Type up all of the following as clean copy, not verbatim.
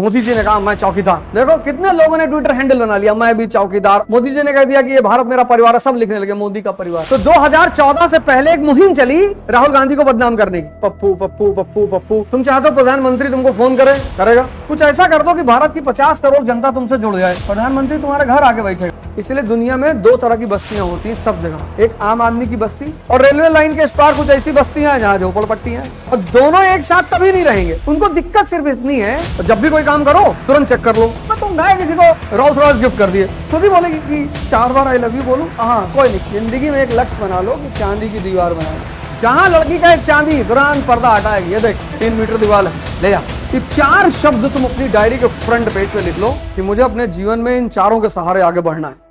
मोदी जी ने कहा मैं चौकीदार। देखो कितने लोगों ने ट्विटर हैंडल बना लिया, मैं भी चौकीदार। मोदी जी ने कह दिया कि ये भारत मेरा परिवार है, सब लिखने लगे मोदी का परिवार। तो 2014 से पहले एक मुहिम चली राहुल गांधी को बदनाम करने की, पप्पू पप्पू पप्पू पप्पू। तुम चाहते हो प्रधानमंत्री तुमको फोन करेगा? कुछ ऐसा कर दो कि भारत की 50 करोड़ जनता तुमसे जुड़ जाए, प्रधानमंत्री तुम्हारे घर आके बैठेगा। इसलिए दुनिया में दो तरह की बस्तियां होती हैं सब जगह, एक आम आदमी की बस्ती और रेलवे लाइन के इस पार कुछ ऐसी बस्तियां हैं जहाँ झोपड़पट्टियां हैं, और दोनों एक साथ कभी नहीं रहेंगे। उनको दिक्कत सिर्फ इतनी है, तो जब भी कोई काम करो तुरंत चेक कर लो। तुम नए किसी को रोल्स रॉयस गिफ्ट कर दिए, खुद ही बोलेगी कि 4 बार आई लव यू बोलूं? हाँ कोई नहीं, जिंदगी में एक लक्ष्य बना लो कि चांदी की दीवार बनाओ, जहाँ लड़की का एक चांदी तुरंत पर्दा हटाएगी। ये देख 3 मीटर दीवार है, ले जा। ये 4 शब्द तुम अपनी डायरी के फ्रंट पेज पे लिख लो कि मुझे अपने जीवन में इन 4 के सहारे आगे बढ़ना है।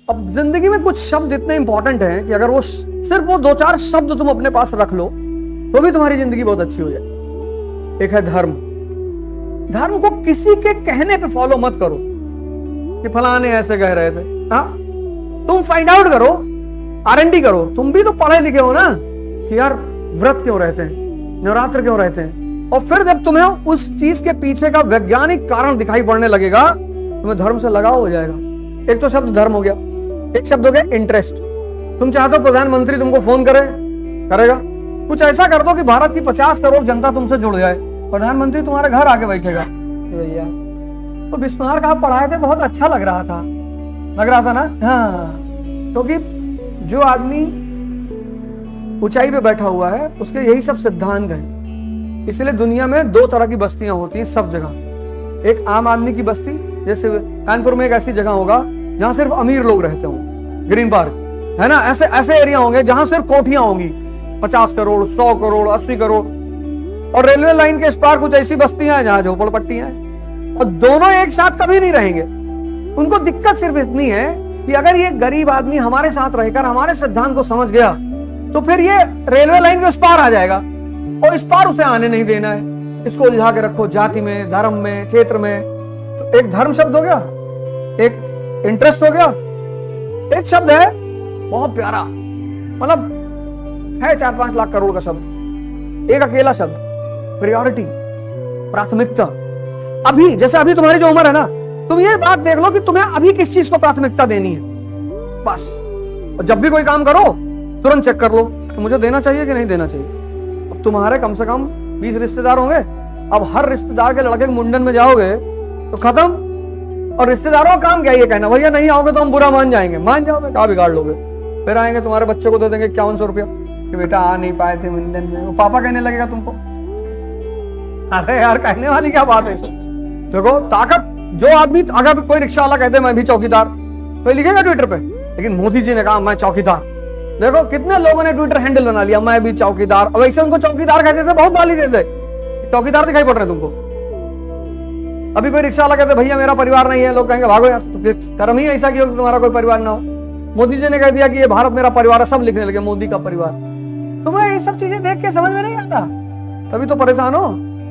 अब जिंदगी में कुछ शब्द इतने इंपॉर्टेंट हैं कि अगर वो सिर्फ वो 2-4 शब्द तुम अपने पास रख लो तो भी तुम्हारी जिंदगी बहुत अच्छी हो जाए। एक है धर्म। धर्म को किसी के कहने पे फॉलो मत करो कि फलाने ऐसे कह रहे थे। हाँ, तुम फाइंड आउट करो, R&D करो। तुम भी तो पढ़े लिखे हो ना कि यार व्रत क्यों रहते हैं, नवरात्र क्यों रहते हैं, और फिर जब तुम्हें उस चीज के पीछे का वैज्ञानिक कारण दिखाई पड़ने लगेगा, तुम्हें धर्म से लगाव हो जाएगा। एक तो शब्द धर्म हो गया, एक शब्द हो गया इंटरेस्ट। तुम चाहते हो प्रधानमंत्री तुमको फोन करेगा? कुछ ऐसा कर दो कि भारत की 50 करोड़ जनता तुमसे जुड़ जाए, प्रधानमंत्री तुम्हारे घर आके बैठेगा। भैया तो बिस्मार्क आप पढ़ाए थे, बहुत अच्छा लग रहा था ना? हाँ, क्योंकि जो आदमी ऊंचाई पे बैठा हुआ है उसके यही सब सिद्धांत हैं। इसलिए दुनिया में 2 तरह की बस्तियां होती हैं सब जगह, एक आम आदमी की बस्ती, जैसे कानपुर में एक ऐसी जगह होगा जहां सिर्फ अमीर लोग रहते होंगे, ग्रीन पार्क है ना, ऐसे एरिया होंगे जहां सिर्फ कोठियां होंगी, 50 करोड़ 100 करोड़ 80 करोड़, और रेलवे लाइन के इस पार कुछ ऐसी बस्तियां हैं जहां झोपड़पट्टियां हैं, और दोनों एक साथ कभी नहीं रहेंगे। उनको दिक्कत सिर्फ इतनी है कि अगर ये गरीब आदमी हमारे साथ रहकर हमारे सिद्धांत को समझ गया तो फिर ये रेलवे लाइन के उस पार आ जाएगा, और इस पार उसे आने नहीं देना है। इसको उलझा के रखो जाति में, धर्म में, क्षेत्र में। तो एक धर्म शब्द हो गया, एक इंटरेस्ट हो गया, एक शब्द है बहुत प्यारा, मतलब है 4-5 लाख करोड़ का शब्द, एक अकेला शब्द, प्रायोरिटी, प्राथमिकता। अभी जैसे अभी तुम्हारी जो उम्र है ना, तुम ये बात देख लो कि तुम्हें अभी किस चीज को प्राथमिकता देनी है, बस। और जब भी कोई काम करो तुरंत चेक कर लो कि मुझे देना चाहिए कि नहीं देना चाहिए। अब तुम्हारे कम से कम 20 रिश्तेदार होंगे, अब हर रिश्तेदार के लड़के के मुंडन में जाओगे तो खत्म। और रिश्तेदारों का काम क्या ये कहना, भैया नहीं आओगे तो हम बुरा मान जाएंगे। मान जाओगे, कहाँ बिगाड़ लोगे? फिर आएंगे तुम्हारे बच्चे को दे देंगे 5100 रुपया कि बेटा आ नहीं पाए थे मुंडन में, वो पापा कहने लगेगा तुमको। अरे यार कहने वाली क्या बात है इसमें? देखो ताकत, जो आदमी, अगर कोई रिक्शा वाला कहते मैं भी चौकीदार, कोई लिखेगा ट्विटर पे, लेकिन मोदी जी ने कहा मैं चौकीदार। देखो कितने लोगों ने ट्विटर हैंडल बना लिया, मैं भी चौकीदार। अब ऐसे उनको चौकीदार कहते थे, बहुत गाली देते, चौकीदार दिखाई पड़ रहे तुमको। अभी कोई रिक्शा वाला कहते भैया मेरा परिवार नहीं है, लोग कहेंगे भागो यार, तो कर्म ही ऐसा किया कि तुम्हारा कोई परिवार ना हो। मोदी जी ने कह दिया कि ये भारत मेरा परिवार है, सब लिखने लगे मोदी का परिवार। तुम्हें ये सब चीजें देख के समझ में नहीं आता, तभी तो परेशान हो।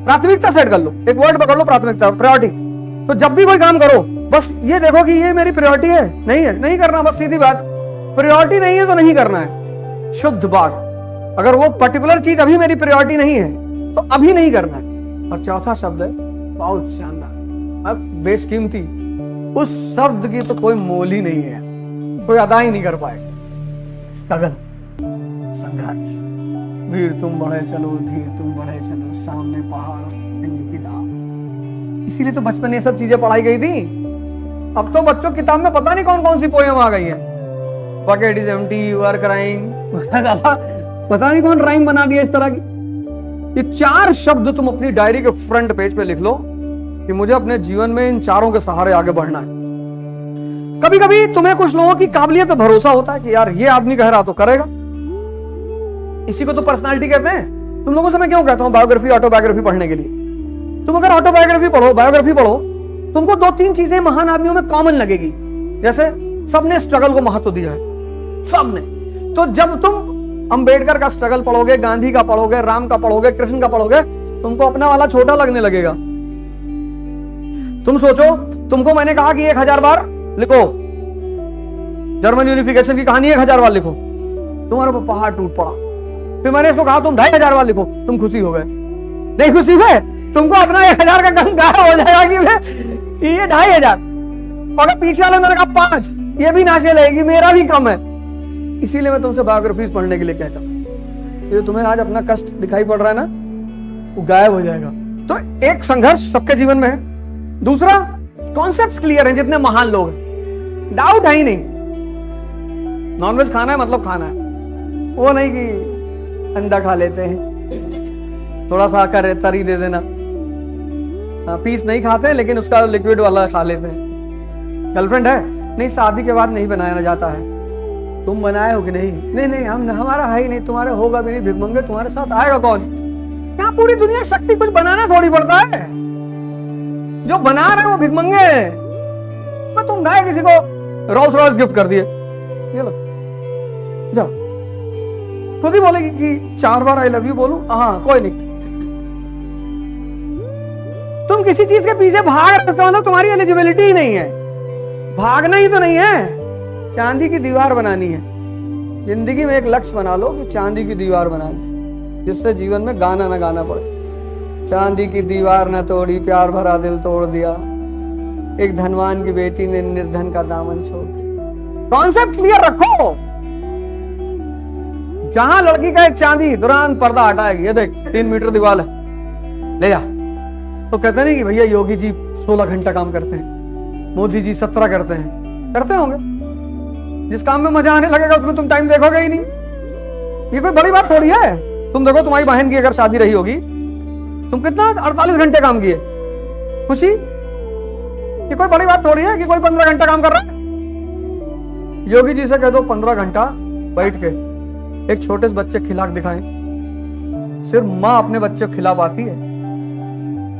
प्राथमिकता सेट कर लो, एक वर्ड पकड़ लो, प्राथमिकता, प्रायोरिटी। तो जब भी कोई काम करो बस ये देखो कि ये मेरी प्रायोरिटी है, नहीं करना, बस सीधी बात। प्रायोरिटी नहीं है तो नहीं करना है, शुद्ध बात। अगर वो पर्टिकुलर चीज अभी मेरी प्रायोरिटी नहीं है तो अभी नहीं करना है। और चौथा शब्द है बहुत शानदार, अब बेशकीमती, उस शब्द की तो कोई मोल ही नहीं है, कोई अदा ही नहीं कर पाए। स्ट्रगल, संघर्ष। वीर तुम बढ़े चलो, धीर तुम बढ़े चलो, सामने पहाड़ सिंह की दाव। इसीलिए तो बचपन ये सब चीजें पढ़ाई गई थी। अब तो बच्चों की किताब में पता नहीं कौन कौन सी पोएम आ गई है। Bucket is empty, you are crying, पता नहीं कौन राइम बना दिया इस तरह की। ये 4 शब्द तुम अपनी डायरी के फ्रंट पेज पे लिख लो कि मुझे अपने जीवन में इन 4 के सहारे आगे बढ़ना है। कभी कभी तुम्हें कुछ लोगों की काबिलियत पे भरोसा होता है कि यार ये आदमी कह रहा तो करेगा। इसी को तो पर्सनालिटी कहते हैं। तुम लोगों से मैं क्यों कहता हूं बायोग्राफी, ऑटोबायोग्राफी पढ़ने के लिए? तुम अगर ऑटोबायोग्राफी पढ़ो, बायोग्राफी पढ़ो, तुमको 2-3 चीजें महान आदमियों में कॉमन लगेगी। जैसे सबने स्ट्रगल को महत्व दिया है, सबने। तो जब तुम अंबेडकर का स्ट्रगल पढ़ोगे, गांधी का पढ़ोगे, राम का पढ़ोगे, कृष्ण का पढ़ोगे, तुमको अपना वाला छोटा लगने लगेगा। तुम सोचो, तुमको मैंने कहा कि 1000 बार लिखो, जर्मन यूनिफिकेशन की कहानी 1000 बार लिखो, तुम्हारे ऊपर पहाड़ टूट पड़ा, फिर मैंने इसको कहा तुम 2500 वाला लिखो, तुम खुशी हो गए। नहीं खुशी हुए, तुमको अपना 1000 का कम गायब हो जाएगा कि ये 2500, और पीछे वाले ने कहा 5, ये भी नाचे लगेगी, मेरा भी कम है। इसीलिए मैं तुमसे बायोग्राफीज पढ़ने के लिए कहता हूँ, ये तुम्हें आज अपना कष्ट दिखाई पड़ रहा है ना, वो गायब हो जाएगा। तो एक संघर्ष सबके जीवन में है। दूसरा, कॉन्सेप्ट्स क्लियर हैं जितने महान लोग हैं, डाउट है ही नहीं। नॉनवेज खाना है मतलब खाना है, वो नहीं कि अंडा खा लेते हैं, थोड़ा सा आकर तरी दे देना, पीस नहीं खाते हैं लेकिन उसका लिक्विड वाला खा लेते हैं। गर्लफ्रेंड है, नहीं शादी के बाद नहीं बनाया जाता है। तुम बनाए हो कि नहीं? नहीं नहीं, हम हमारा है ही नहीं, तुम्हारे होगा भी नहीं, भिखमंगे तुम्हारे साथ आएगा कौन? यहाँ पूरी दुनिया शक्ति, कुछ बनाना थोड़ी पड़ता है, जो बना रहे वो भिखमंगे। मैं तुम गए किसी को रोल्स रॉयस गिफ्ट कर दिए, ये लो जाओ, खुद ही बोलेगी कि 4 बार आई लव यू बोलूं, हाँ कोई नहीं। तुम किसी चीज के पीछे भाग रहे हो, उसका मतलब तुम्हारी एलिजिबिलिटी ही नहीं है। भागना ही तो नहीं है, चांदी की दीवार बनानी है। जिंदगी में एक लक्ष्य बना लो कि चांदी की दीवार बनानी, जिससे जीवन में गाना ना गाना पड़े। चांदी की दीवार न तोड़ी, प्यार भरा दिल तोड़ दिया, एक धनवान की बेटी ने निर्धन का दामन छोड़ दिया। कॉन्सेप्ट क्लियर रखो। जहां लड़की का एक चांदी, तुरंत पर्दा हटाएगी, ये देख 3 मीटर दीवार है, ले जा। तो कहते नहीं कि भैया योगी जी 16 घंटा काम करते हैं, मोदी जी 17 करते हैं, करते होंगे। जिस काम में मजा आने लगेगा उसमें तुम टाइम देखोगे ही नहीं। ये कोई बड़ी बात थोड़ी है। तुम देखो तुम्हारी बहन की अगर शादी रही होगी, तुम कितना 48 घंटे काम किए, खुशी? ये कोई बड़ी बात थोड़ी है कि कोई 15 घंटा काम कर रहा है। योगी जी से कह दो 15 घंटा बैठ के एक छोटे से बच्चे खिला दिखाएं, सिर्फ माँ अपने बच्चे को खिला पाती है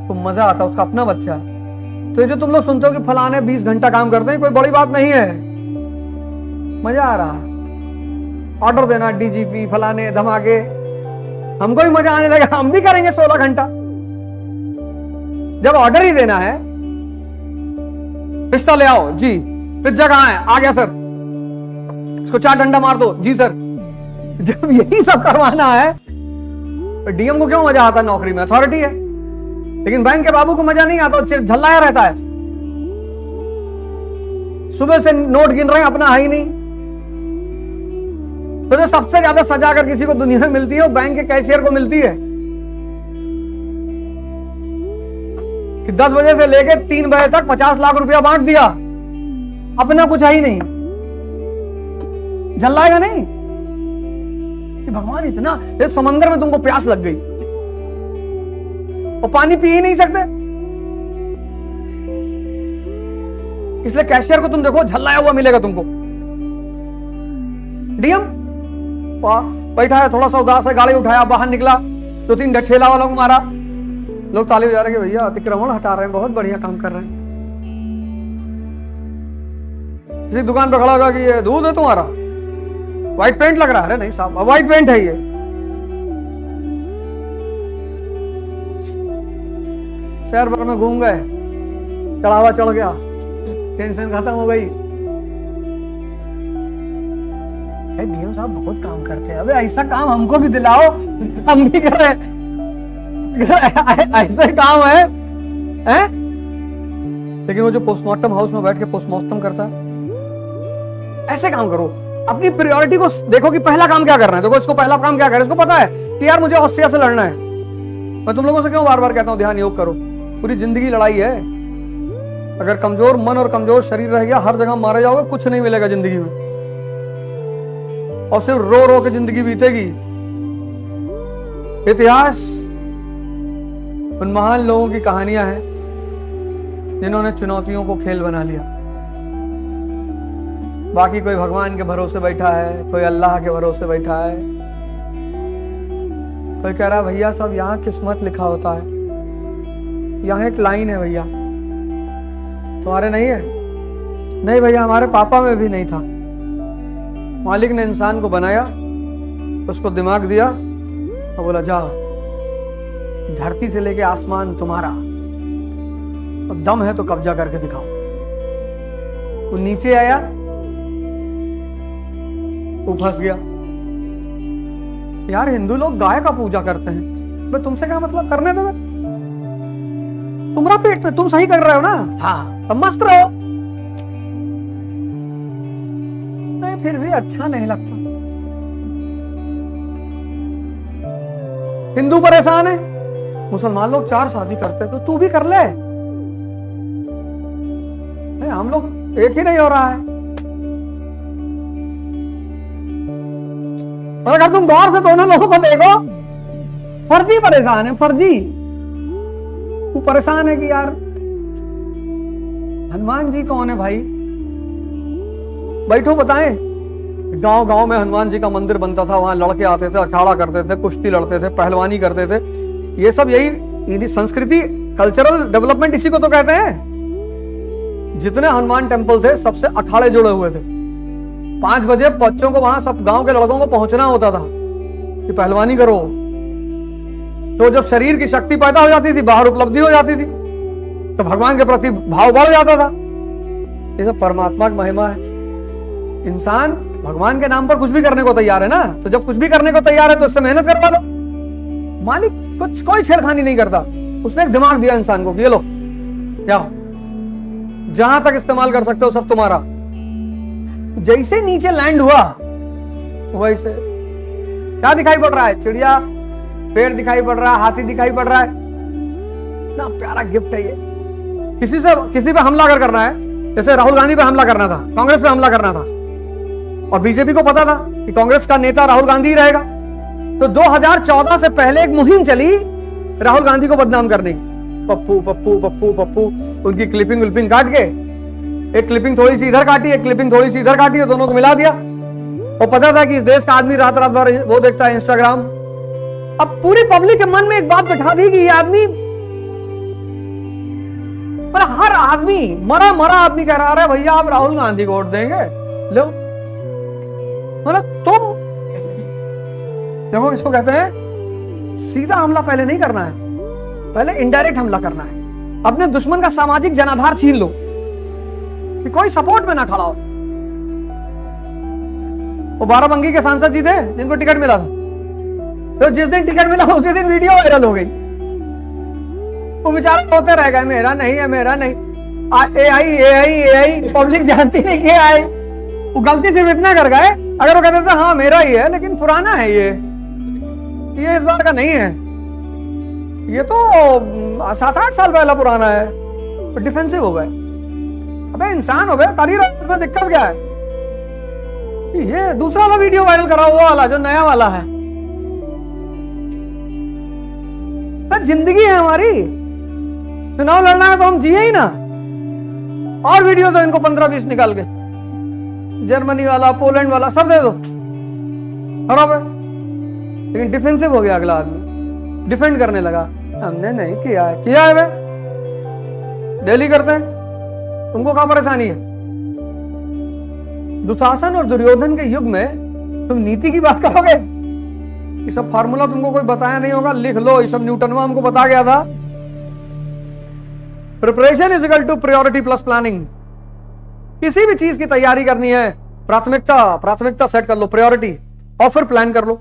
तो मजा आता है, उसका अपना बच्चा है। तो ये जो तुम लोग सुनते हो कि फलाने 20 घंटा काम करते हैं, कोई बड़ी बात नहीं है, मजा आ रहा है। ऑर्डर देना डीजीपी फलाने धमाके, हमको भी मजा आने लगा, हम भी करेंगे 16 घंटा। जब ऑर्डर ही देना है, पिस्ता ले आओ जी, पिज्जा कहां है? आ गया सर, इसको 4 डंडा मार दो जी सर। जब यही सब करवाना है, डीएम को क्यों मजा आता है? नौकरी में अथॉरिटी है। लेकिन बैंक के बाबू को मजा नहीं आता, झल्लाया रहता है, सुबह से नोट गिन रहे हैं, अपना है ही नहीं। तो जो सबसे ज्यादा सजा अगर किसी को दुनिया में मिलती है, वो बैंक के कैशियर को मिलती है कि 10 बजे से लेके 3 बजे तक 50 लाख रुपया बांट दिया, अपना कुछ है ही नहीं। झल्लाएगा नहीं कि भगवान इतना, ये समंदर में तुमको प्यास लग गई और पानी पी ही नहीं सकते, इसलिए कैशियर को तुम देखो झल्लाया हुआ मिलेगा तुमको। डीएम बैठा है, थोड़ा सा उदास है, गाड़ी उठाया, बाहर निकला, 2-3 ठेला वालों को मारा, लोग ताली बजा रहे हैं, भैया अतिक्रमण हटा रहे हैं, बहुत बढ़िया काम कर रहे हैं। किसी दुकान पर खड़ा होगा कि ये दूध है तुम्हारा, व्हाइट पेंट लग रहा है। अरे नहीं साहब, व्हाइट पेंट है ये। शहर भर में घूम गए, चढ़ावा चढ़ गया, टेंशन खत्म हो गई। डीएम साहब बहुत काम करते हैं, अबे ऐसा काम हमको भी दिलाओ, हम भी कर रहे हैं। ऐसे काम है, हैं? लेकिन वो जो पोस्टमार्टम हाउस में बैठ के पोस्टमार्टम करता है, ऐसे काम करो। अपनी प्रायोरिटी को देखो कि पहला काम क्या करना है। देखो इसको पहला काम क्या कर रहा है, इसको पता है कि यार मुझे ऑस्ट्रिया से लड़ना है। मैं तुम लोगों से क्यों बार बार कहता हूं ध्यान योग करो, पूरी जिंदगी लड़ाई है। अगर कमजोर मन और कमजोर शरीर रह गया, हर जगह मारे जाओगे, कुछ नहीं मिलेगा जिंदगी में, और सिर्फ रो रो के जिंदगी बीतेगी। इतिहास उन महान लोगों की कहानियां हैं जिन्होंने चुनौतियों को खेल बना लिया। बाकी कोई भगवान के भरोसे बैठा है, कोई अल्लाह के भरोसे बैठा है, कोई कह रहा है भैया सब यहाँ किस्मत लिखा होता है। यहाँ एक लाइन है भैया, तुम्हारे नहीं है? नहीं भैया, हमारे पापा में भी नहीं था। मालिक ने इंसान को बनाया, उसको दिमाग दिया और बोला जाओ, धरती से लेके आसमान तुम्हारा, और दम है तो कब्जा करके दिखाओ। वो नीचे आया, वो फंस गया, यार हिंदू लोग गाय का पूजा करते हैं, भाई तुमसे क्या मतलब, करने दो, तुम्हारा पेट में, तुम सही कर रहे हो ना, हाँ तुम मस्त रहो। नहीं फिर भी अच्छा नहीं लगता। हिंदू परेशान है, मुसलमान लोग 4 शादी करते तो तू भी कर ले। नहीं, हम लोग एक ही नहीं हो रहा है। और अगर तुम गौर से दोनों लोगों को देखो, फर्जी परेशान है, फर्जी। वो परेशान है कि यार हनुमान जी कौन है भाई, बैठो बताएं। गांव गांव में हनुमान जी का मंदिर बनता था, वहां लड़के आते थे, अखाड़ा करते थे, कुश्ती लड़ते थे, पहलवानी करते थे। ये सब यही संस्कृति, कल्चरल डेवलपमेंट इसी को तो कहते हैं। जितने हनुमान टेम्पल थे सबसे अखाड़े जुड़े हुए थे। 5 बजे बच्चों को वहां, सब गांव के लड़कों को पहुंचना होता था कि पहलवानी करो। तो जब शरीर की शक्ति पैदा हो जाती थी, बाहर उपलब्धि हो जाती थी, तो भगवान के प्रति भाव बढ़ जाता था। ये सब परमात्मा की महिमा है। इंसान भगवान के नाम पर कुछ भी करने को तैयार है ना, तो जब कुछ भी करने को तैयार है तो उससे मेहनत करवा लो। मालिक कुछ कोई छेड़खानी नहीं करता, उसने एक दिमाग दिया इंसान को, ये लो जाओ, जहां तक इस्तेमाल कर सकते हो सब तुम्हारा। जैसे नीचे लैंड हुआ वैसे क्या दिखाई पड़ रहा है, चिड़िया, पेड़ दिखाई पड़ रहा है, हाथी दिखाई पड़ रहा है ना। प्यारा गिफ्ट है ये। किसी पे हमला अगर करना है, जैसे राहुल गांधी पे हमला करना था, कांग्रेस पे हमला करना था, और बीजेपी को पता था कि कांग्रेस का नेता राहुल गांधी ही रहेगा, तो 2014 से पहले एक मुहिम चली राहुल गांधी को बदनाम करने की। पप्पू पप्पू पप्पू पप्पू, उनकी क्लिपिंग विल्पिंग काट के, एक क्लिपिंग थोड़ी सी इधर काटी, एक क्लिपिंग थोड़ी सी इधर काटी, दोनों को मिला दिया। और पता था कि इस देश का आदमी रात रात भर वो देखता है इंस्टाग्राम। अब पूरी पब्लिक के मन में एक बात बैठा दी कि ये आदमी, हर आदमी, मरा मरा आदमी कह रहा है भैया आप राहुल गांधी को वोट देंगे, लो। मतलब तुम देखो, इसको कहते हैं सीधा हमला पहले नहीं करना है, पहले इनडायरेक्ट हमला करना है। अपने दुश्मन का सामाजिक जनाधार छीन लो कि कोई सपोर्ट में ना खड़ा हो। वो बाराबंकी के सांसद जी थे जिनको टिकट मिला था, तो जिस दिन टिकट मिला उसी दिन वीडियो वायरल हो गई। वो बेचारे होते रह गए, मेरा नहीं है, मेरा नहीं। एआई पब्लिक जानती नहीं कि आई। वो गलती से इतना कर गए, अगर वो कहते थे हाँ मेरा ही है लेकिन पुराना है, ये इस बार का नहीं है, ये तो 7-8 साल पहला पुराना है, तो डिफेंसिव हो गए। अबे इंसान हो गए, करी रहा, में दिक्कत क्या है? ये दूसरा वाला वीडियो वायरल करा, वो वाला जो नया वाला है। जिंदगी है हमारी, चुनाव लड़ना है तो हम जिए ही ना। और वीडियो दो इनको 15-20 निकाल के, जर्मनी वाला, पोलैंड वाला, सब दे दो, खराब है। लेकिन डिफेंसिव हो गया अगला आदमी, डिफेंड करने लगा, हमने नहीं किया है, किया है वे, डेली करते हैं, तुमको क्या परेशानी है? दुशासन और दुर्योधन के युग में तुम नीति की बात करोगे? ये सब फार्मूला तुमको कोई बताया नहीं होगा, लिख लो, ये सब न्यूटन हमको बता गया था। Preparation is equal to priority plus planning. किसी भी चीज की तैयारी करनी है, प्राथमिकता सेट कर लो, प्रायोरिटी, और फिर प्लान कर लो।